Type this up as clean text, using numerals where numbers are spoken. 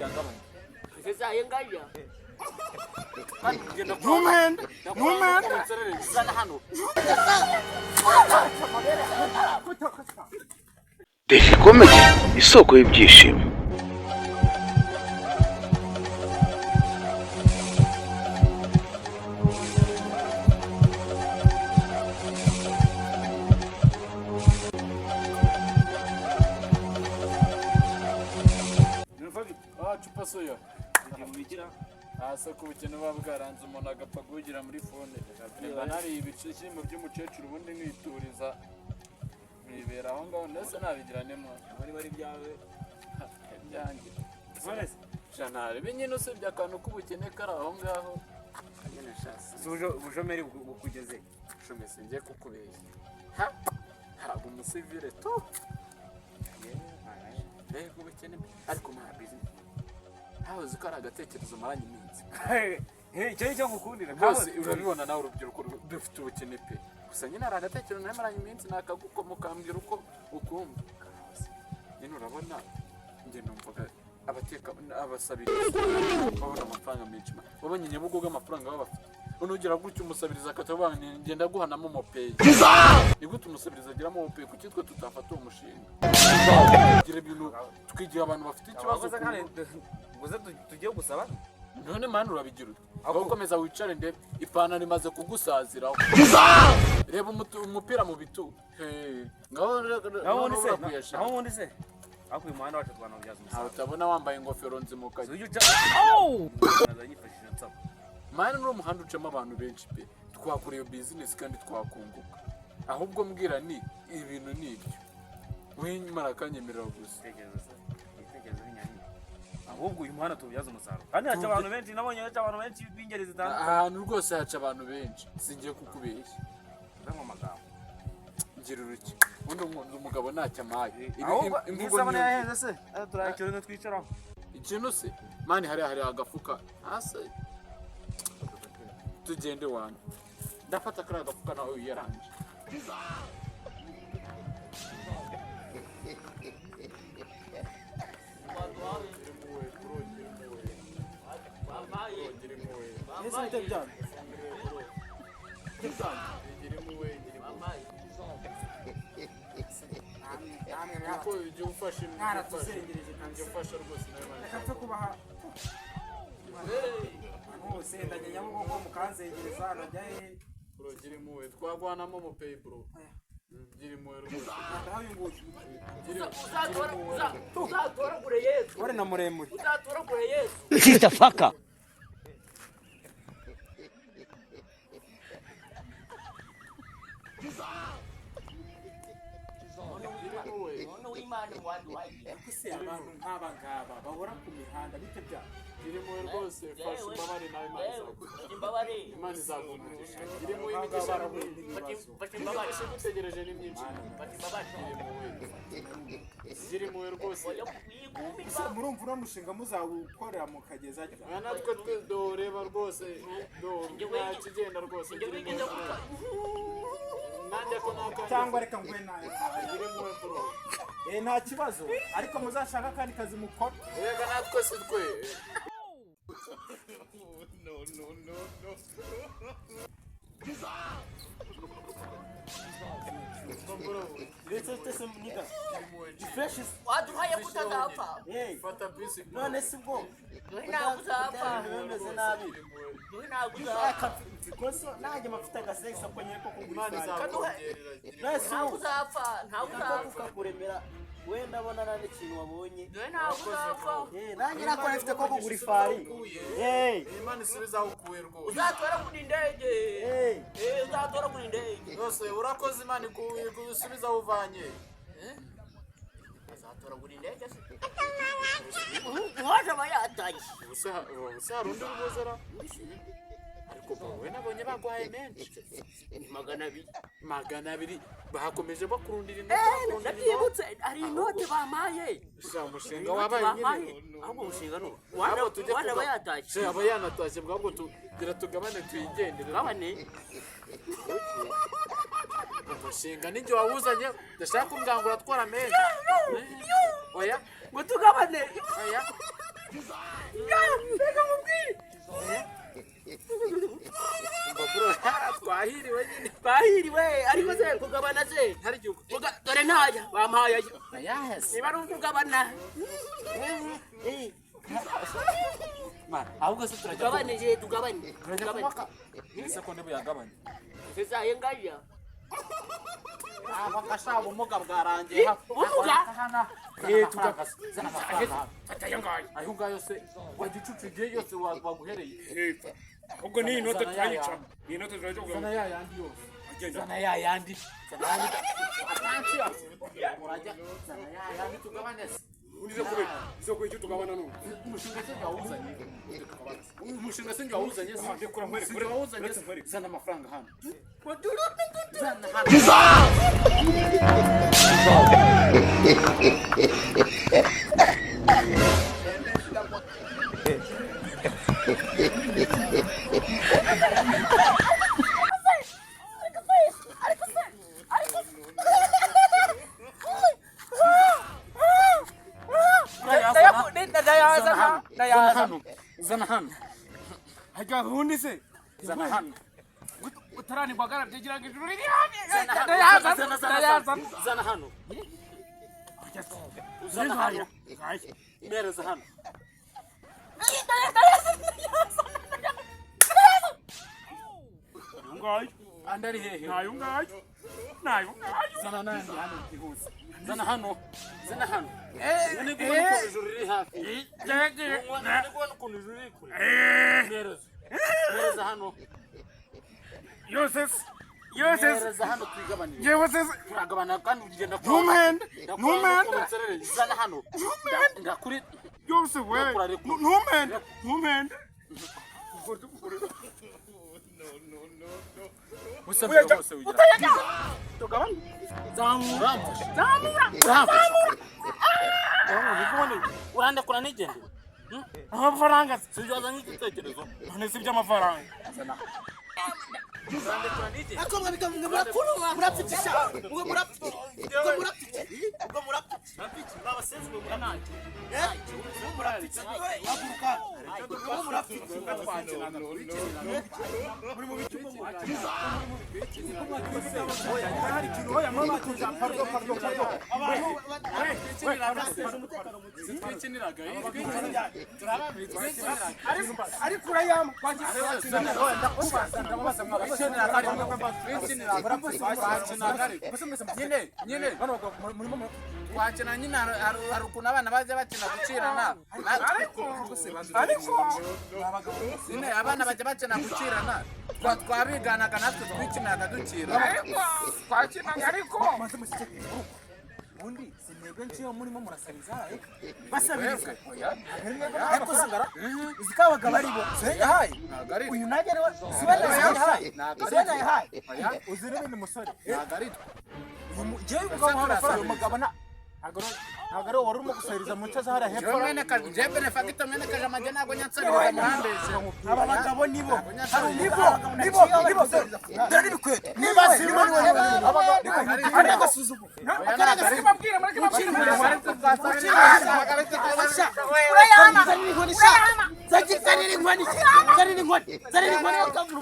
Sasa yengaja. No man. Sana hano. Defi Comedy, isoko y'ibyishimo. Chupa soya. Asa ku bukene babwaranze umuntu agapfa gugira muri fone. Niba nari ibicishimo by'umukecuru ubundi nituriza. Nibera aho ngaho ndetse nabigira nemo. Bari byawe. Byanjye. Nonese janare binyino se byakantu kubukene kara aho ngaho. Agene shasi. Bujomeri bukugeze. Shumese ngiye kukubeshya. Ha. Harago umusivire to. Kubukene ariko ma business. Hawo zikara agatekerezo maranye iminsi. Cyo cyo ngukundira. Bose urabibona nawe urubyiruko dufite ubukene pe. Gusa nyine ari agatekerezo namaranye iminsi nakagukomukambira uko ukumva. Nyine urabona nge numvaga abateka abasabiriza babona amafaranga menshi. Babonye Nyabugogo amafaranga babafite. Unugira gutyo umusabiriza akatabanye ngenda guhanamo mopay. Nigute umusabiriza agira mo mopay kuki twe tutafata uwo mushinga. Gira ibintu twigiye abantu bafite ikibazo guza tugiye gusaba none manu urabigira ute aho ukomeza wicare ndebe ipantaro imaze kugusaziraho reba umupira mu bitu ngaho ubundi se akuye umuhanda wacu twanabyaza umusaruro utabona wambaye ingofero nzimuka azanyifashisha nsaba mani n'umuhanda ucamo abantu benshi pe twakuriye business kandi twakunguka ahubwo mbwira ni ibintu nibyo winyimara kanyemerera gusa ahubwo uyu muhanda tubyaza umusaruro kandi haca abantu benshi nabonye haca abantu benshi b'ingeri zitandukanye ahantu rwose haca abantu benshi singiye kukubeshya ndamwe amagambo ngira uruki undi umugabo ntacyo amaye imvugo yaheze se turakirone twicaraho ikintu se mani hari agafuka hasi tugende wana ndafata kara agafuka nawe uyaranje Ese ntabyo Nako ujye ufasha ntaratuzengereje nanjye ufasha rwose nawe kapfe kubaha hose ndajya Nyabugogo mukanzengereza najya he urugire muwe twagwanamo mu pay bro ngire muwe rwose ndaho yunguye Uzatora kure Yesu. wari na muremure Uzatora kure Yesu. Sister fucker. kuse abantu nk'abangaba bahora ku mihanda bite bya ngire muwe rwose fasha imbabare nawe Imana izagumisha ngire muwe imigisha gutegereje ni myinshi ngire muwe rwose ese murumva uno mushinga muzawukorera mu kageza natwe doreba rwose ntakigenda rwose nanjye ko cyangwa reka ngwe nayo ngire muwe bro nta kibazo ariko muzashaka kandi kazi mukora rega natwe si twe Ese muniga fresh Waduhaye kutazapfa. fata bisi none si bwo Ntabuzapfa. bimeze nabi Ntabuzapfa. koso naje mafita gasexa kwenye ko Imana kugufana izakongerera Ntabuzapfa. Ntabuzapfa. kuremera wenda bona nane kintu wabonye Ntabuzapfa. nanjye nako nafite ko kugura ifari Imana isubiza aho ukuye rwose Uzatora kuri ndege. Uzatora kuri ndege. rwose urakoze Imana igusubiza aho uvanye Uzatora kuri ndege se. Waje bayatanye. ubuse hari undi rwozera ariko wowe nabonye bagwaye menshi 200 bakomeje bakurundira Ndabyibutse ari inote bamaye. umushinga wabaye nyine ahubwo umushinga no Abo tujye wana bayatashye. aba yanatashye bwabwo tugira tugabane tuyigendere Babane umushinga ninjye wawuzanye ndashaka kumwangura twara menshi oya ngo tugabane. oya twahiriwe ariko se kugabana se dore ntaya bampaye niba ari ukugabana ahubwo se tugabane tugabane sekonde buyagabanye sezaye ngaya abakashaba umuga bwarangiye umuga ayo ngayo se wagicucu igihe yose waguhereye ubwo ni inote twayica ni inote twayica zana ya yandi yose zana ya yandi urajya zana ya yandi tugabane se izo kwe tugabana no umushinga se wawuzanye umushinga se wawuzanye zana amafaranga hano zana zana hano hajya hundi se zana hano utarani bagara byegira ijuru riri zana hano zana hano mereza hano ngayo andari hehe nayo zana nani hano ihuse zana hano ni ko ijuru riri hafi ni ko ijuru riri kure mereza hano Yoses mereza hano twigabanire Yoses turagabana kandi ugenda Numend zana hano ndakuri Yoses we Numend usabye bose ugira tugabana zamura urande kuna nigende amafaranga sijoza nk'igitekerezo none si by'amafaranga urande kuna nigende akomwe bikamwe murakuru murapfitisha ngo murapfitisha babasenze ngo muranaje murapfitisha muri mu bicumu wakina nyine hari ukuntu abana bajya bakina gucirana nyine abana bajya bakina gucirana twabiganaga natwe twikinaga ducira ariko ubundi sinebwe nciyo murimo murasabiriza basabiriza ariko singara zikabaga baribo yahaye uyu nagere sibana yahaye sibana yahaye uzire ibintu musore nagarito jewe ubwo amafaranga mugabana agaro wari urimo gusahiriza mu nce zahara hepfo mwene kaje jebe ne fagito mwene kaje amajye nago nyansarira muhambese aba bagabo nibo nibo dore bikwete niba sirimo aba gasuzugu akana gasima bwire muri kibacira urayama zagitanira inkoni kavuru